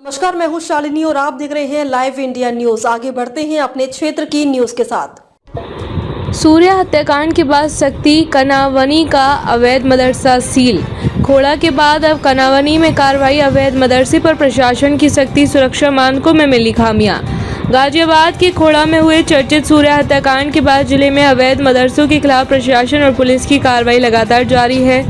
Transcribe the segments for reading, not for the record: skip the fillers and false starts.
नमस्कार, मैं हूं शालिनी और आप देख रहे हैं लाइव इंडिया न्यूज। आगे बढ़ते हैं अपने क्षेत्र की न्यूज के साथ। सूर्य हत्याकांड के बाद शक्ति कनावनी का अवैध मदरसा सील। खोड़ा के बाद अब कनावनी में कार्रवाई। अवैध मदरसे पर प्रशासन की सख्ती, सुरक्षा मानकों में मिली खामियां। गाजियाबाद के खोड़ा में हुए चर्चित सूर्य हत्याकांड के बाद जिले में अवैध मदरसों के खिलाफ प्रशासन और पुलिस की कार्रवाई लगातार जारी है।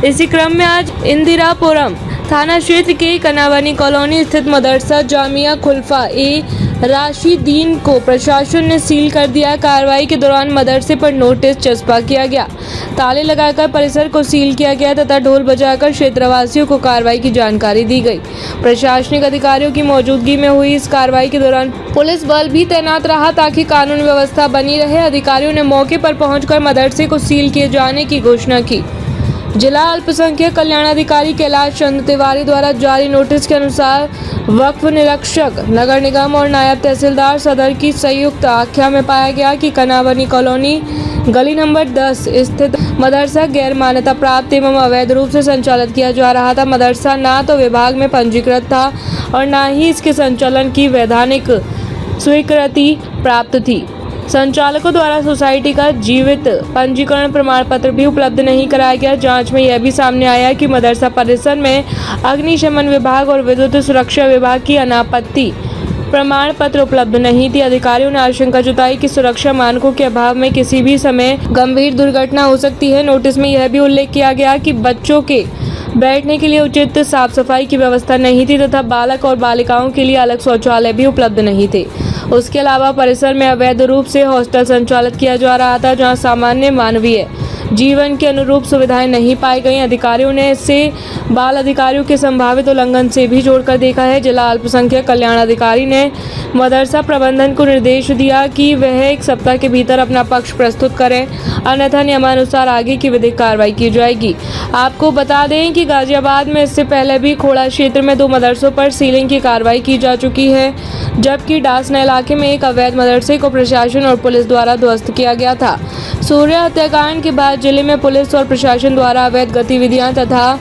इसी क्रम में आज इंदिरापुरम थाना क्षेत्र के कनावनी कॉलोनी स्थित मदरसा जामिया खुल्फा ए राशिदीन को प्रशासन ने सील कर दिया। कार्रवाई के दौरान मदरसे पर नोटिस चस्पा किया गया, ताले लगाकर परिसर को सील किया गया तथा ढोल बजाकर क्षेत्रवासियों को कार्रवाई की जानकारी दी गई। प्रशासनिक अधिकारियों की मौजूदगी में हुई इस कार्रवाई के दौरान पुलिस बल भी तैनात रहा ताकि कानून व्यवस्था बनी रहे। अधिकारियों ने मौके पर पहुंचकर मदरसे को सील किए जाने की घोषणा की। जिला अल्पसंख्यक कल्याणाधिकारी कैलाश चंद्र तिवारी द्वारा जारी नोटिस के अनुसार वक्फ निरीक्षक नगर निगम और नायब तहसीलदार सदर की संयुक्त आख्या में पाया गया कि कनावनी कॉलोनी गली नंबर 10 स्थित मदरसा गैर मान्यता प्राप्त एवं अवैध रूप से संचालित किया जा रहा था। मदरसा ना तो विभाग में पंजीकृत था और न ही इसके संचालन की वैधानिक स्वीकृति प्राप्त थी। संचालकों द्वारा सोसाइटी का जीवित पंजीकरण प्रमाण पत्र भी उपलब्ध नहीं कराया गया। जांच में यह भी सामने आया कि मदरसा परिसर में अग्निशमन विभाग और विद्युत सुरक्षा विभाग की अनापत्ति प्रमाण पत्र उपलब्ध नहीं थी। अधिकारियों ने आशंका जताई कि सुरक्षा मानकों के अभाव में किसी भी समय गंभीर दुर्घटना हो सकती है। नोटिस में यह भी उल्लेख किया गया कि बच्चों के बैठने के लिए उचित साफ सफाई की व्यवस्था नहीं थी तथा बालक और बालिकाओं के लिए अलग शौचालय भी उपलब्ध नहीं थे। उसके अलावा परिसर में अवैध रूप से हॉस्टल संचालित किया जा रहा था, जहां सामान्य मानवीय जीवन के अनुरूप सुविधाएं नहीं पाई गई। अधिकारियों ने इसे बाल अधिकारियों के संभावित उल्लंघन से भी जोड़कर देखा है। जिला अल्पसंख्यक कल्याण अधिकारी ने मदरसा प्रबंधन को निर्देश दिया कि वह 1 सप्ताह के भीतर अपना पक्ष प्रस्तुत करें, अन्यथा नियमानुसार आगे की विधिक कार्रवाई की जाएगी। आपको बता दें कि गाजियाबाद में इससे पहले भी खोड़ा क्षेत्र में 2 मदरसों पर सीलिंग की कार्रवाई की जा चुकी है, जबकि डासना इलाके में एक अवैध मदरसे को प्रशासन और पुलिस द्वारा ध्वस्त किया गया था। सूर्य हत्याकांड के बाद जिले में पुलिस और प्रशासन द्वारा अवैध गतिविधियां तथा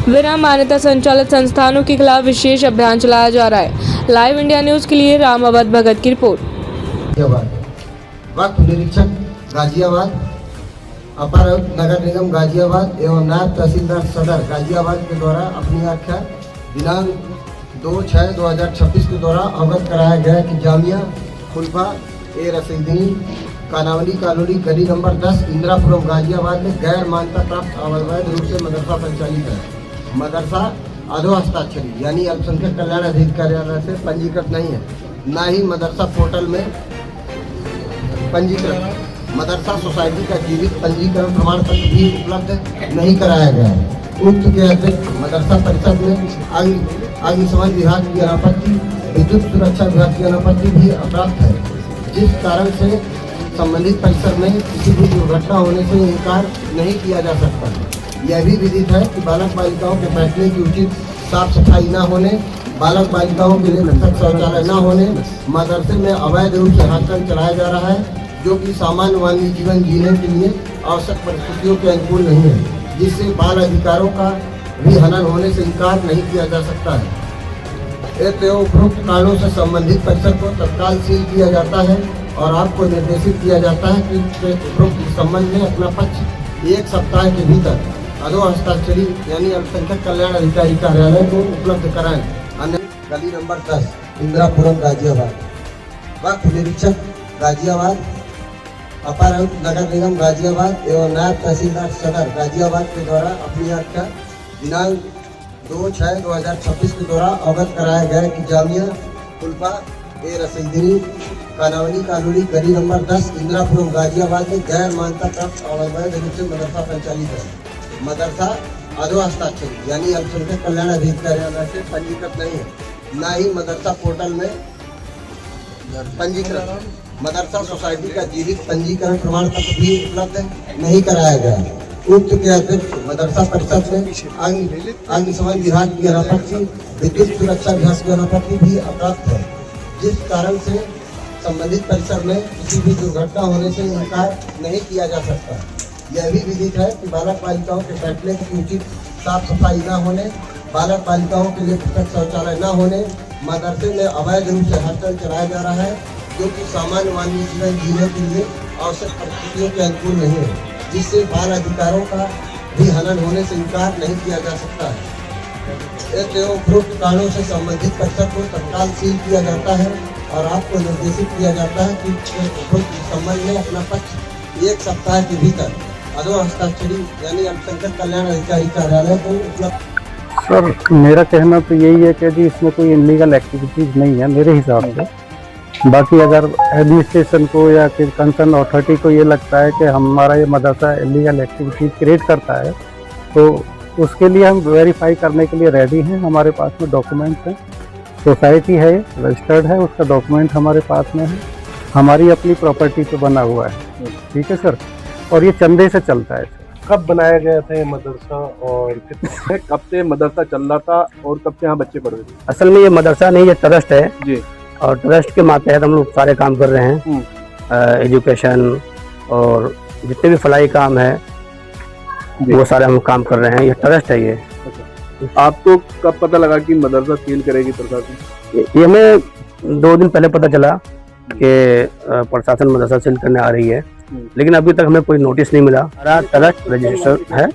बिना मान्यता संचालित संस्थानों के खिलाफ विशेष अभियान चलाया जा रहा है। लाइव इंडिया न्यूज के लिए राम अवध भगत की रिपोर्ट। वक्फ निरीक्षक गाजियाबाद, अपर आयुक्त नगर निगम गाजियाबाद एवं नायब तहसीलदार सदर गाजियाबाद के द्वारा अपनी आख्या दिनांक 2/6/2026 के द्वारा अवगत कराया गया कि जामिया खुल्फा ए राशिदीन कानावली कॉलोनी गली नंबर 10 इंदिरापुरम गाजियाबाद में गैर मान्यता प्राप्त अवैध रूप से मदरसा संचालित है। मदरसा अधो हस्ताक्षरी यानी अल्पसंख्यक कल्याण अधिकारियालय से पंजीकृत नहीं है, न ही मदरसा पोर्टल में पंजीकृत। मदरसा सोसाइटी का जीवित पंजीकरण प्रमाण पत्र भी उपलब्ध नहीं कराया गया है। उक्त के अतिरिक्त मदरसा परिसर में अग्निशमन विभाग की अनापत्ति, विद्युत सुरक्षा विभाग की अनापत्ति भी अप्राप्त है, जिस कारण से संबंधित परिसर में किसी भी दुर्घटना होने से इनकार नहीं किया जा सकता। यह भी विदित है कि बालक बालिकाओं के बैठने की उचित साफ सफाई न होने, बालक बालिकाओं के लिए पृथक शौचालय न होने, मदरसे में अवैध रूप से हॉस्टल चलाया जा रहा है, जो कि सामान्य मानवीय जीवन जीने के लिए आवश्यक परिस्थितियों के अनुकूल नहीं है, जिससे बाल अधिकारों का भी हनन होने से इनकार नहीं किया जा सकता है। उपरोक्त कारणों से संबंधित परिसर को तत्काल सील किया जाता है और आपको निर्देशित किया जाता है कि उपरोक्त संबंध में अपना पक्ष 1 सप्ताह के भीतर अधो हस्ताक्षरी यानी अल्पसंख्यक कल्याण अधिकारी कार्यालय को उपलब्ध कराएं। अन्य गली नंबर 10 इंदिरापुरम गाजियाबाद, वक्फ निरीक्षक गाजियाबाद, अपर आयुक्त नगर निगम गाजियाबाद एवं नायब तहसीलदार सदर गाजियाबाद के द्वारा अपनी आख्या दिनांक 2/6/2026 के द्वारा अवगत कराया गया कि जामिया खुल्फा ए राशिदीन कानावली कॉलोनी गली नंबर 10 इंदिरापुरम गाजियाबाद में गैर मान्यता प्राप्त अवैध रूप से मदरसा संचालित है। मदरसा अधो हस्ताक्षरी यानी अल्पसंख्यक कल्याण अधिकारियालय से पंजीकृत नहीं है, न ही मदरसा पोर्टल में पंजीकृत। मदरसा सोसाइटी का जीवित पंजीकरण प्रमाण पत्र भी उपलब्ध नहीं कराया गया। उक्त के अतिरिक्त मदरसा परिसर में अग्निशमन विभाग की अनापत्ति, विद्युत सुरक्षा विभाग की अनापत्ति भी अप्राप्त है, जिस कारण से संबंधित परिसर में किसी भी दुर्घटना होने से इनकार नहीं किया जा सकता। यह भी विदित है कि बालक बालिकाओं के बैठने की उचित साफ सफाई न होने, बालक बालिकाओं के लिए पृथक शौचालय न होने, मदरसे में अवैध रूप से हड़ताल चलाया जा रहा है, जो कि सामान्य मानवीय जीवन जीने के लिए आवश्यक परिस्थितियों के अनुकूल नहीं है, जिससे बाल अधिकारों का भी हनन होने से इनकार नहीं किया जा सकता है। उपरोक्त कारणों से संबंधित परिसर को तत्काल सील किया जाता है और आपको निर्देशित किया जाता है कि उपरोक्त संबंध में अपना पक्ष 1 सप्ताह के भीतर अधो हस्ताक्षरी यानी अल्पसंख्यक कल्याण अधिकारी कार्यालय को उपलब्ध। सर मेरा कहना तो यही है कि जी इसमें कोई इलीगल एक्टिविटीज नहीं है मेरे हिसाब से। बाकी अगर एडमिनिस्ट्रेशन को या फिर कंसर्न अथॉरिटी को ये लगता है कि हमारा ये मदरसा इलीगल एक्टिविटीज क्रिएट करता है तो उसके लिए हम वेरीफाई करने के लिए रेडी हैं। हमारे पास में डॉक्यूमेंट्स हैं, सोसाइटी है रजिस्टर्ड है, उसका डॉक्यूमेंट हमारे पास में है, हमारी अपनी प्रॉपर्टी पे बना हुआ है। ठीक है सर, और ये चंदे से चलता है। कब बनाया गया था ये मदरसा और कब से मदरसा चल रहा था और कब से यहाँ बच्चे पढ़ रहे थे? असल में ये मदरसा नहीं, ये ट्रस्ट है जी, और ट्रस्ट के मातहत हम लोग सारे काम कर रहे हैं। एजुकेशन और जितने भी फलाई काम है वो सारे हम काम कर रहे हैं। ये ट्रस्ट है। ये आपको कब पता लगा कि मदरसा सील करेगी प्रशासन? ये हमें 2 दिन पहले पता चला कि प्रशासन मदरसा सील करने आ रही है, लेकिन अभी तक हमें कोई नोटिस नहीं मिला। सारा ट्रस्ट रजिस्टर है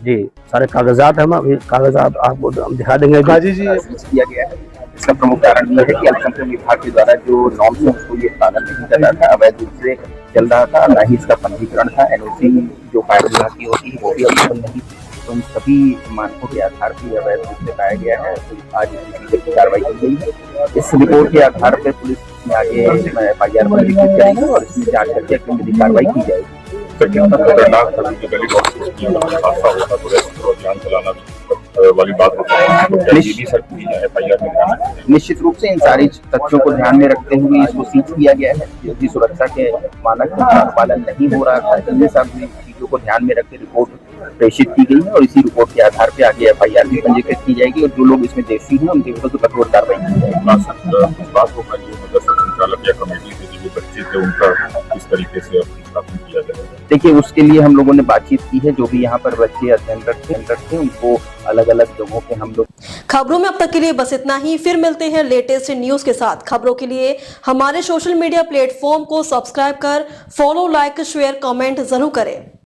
जी, सारे कागजात हम अभी कागजात आपको हम दिखा देंगे। गाजी जी किया गया है। इसका प्रमुख कारण यह है कि अल्पसंख्यक विभाग के द्वारा जो नॉर्म्स है उसको ये पालन नहीं कर रहा था, अवैध रूप से चल रहा था, न ही इसका पंजीकरण था। एनओसी जो फायर विभाग की होती है वो भी अवेलेबल नहीं थी, तो इन सभी मानकों के आधार पर अवैध रूप से पाया गया है। तो आज इसकी कार्रवाई की गई है। इस रिपोर्ट के आधार पर पुलिस में आगे FIR पंजीकृत करेगी और इसमें जांच करके अग्रिम कार्रवाई की जाएगी। वाली बात निश्चित रूप से इन सारी तथ्यों को ध्यान में रखते हुए इसको सीज किया गया है, क्योंकि सुरक्षा के मानक का पालन नहीं हो रहा था। इन सभी चीजों को ध्यान में रखकर रिपोर्ट प्रेषित की गई है और इसी रिपोर्ट के आधार पर आगे FIR भी पंजीकृत की जाएगी और जो लोग इसमें दोषी हैं उनके विरुद्ध कठोर कार्रवाई की जाएगी। संचालक या कमेटी से जो बच्चे थे उनका किस तरीके से स्थापन किया जाएगा? देखिए, उसके लिए हम लोगों ने बातचीत की है। जो भी यहाँ पर बच्चे अध्ययनरत थे उनको अलग अलग जगहों पे हम लोग। खबरों में अब तक के लिए बस इतना ही। फिर मिलते हैं लेटेस्ट न्यूज के साथ। खबरों के लिए हमारे सोशल मीडिया प्लेटफॉर्म को सब्सक्राइब कर फॉलो, लाइक, शेयर, कमेंट जरूर करें।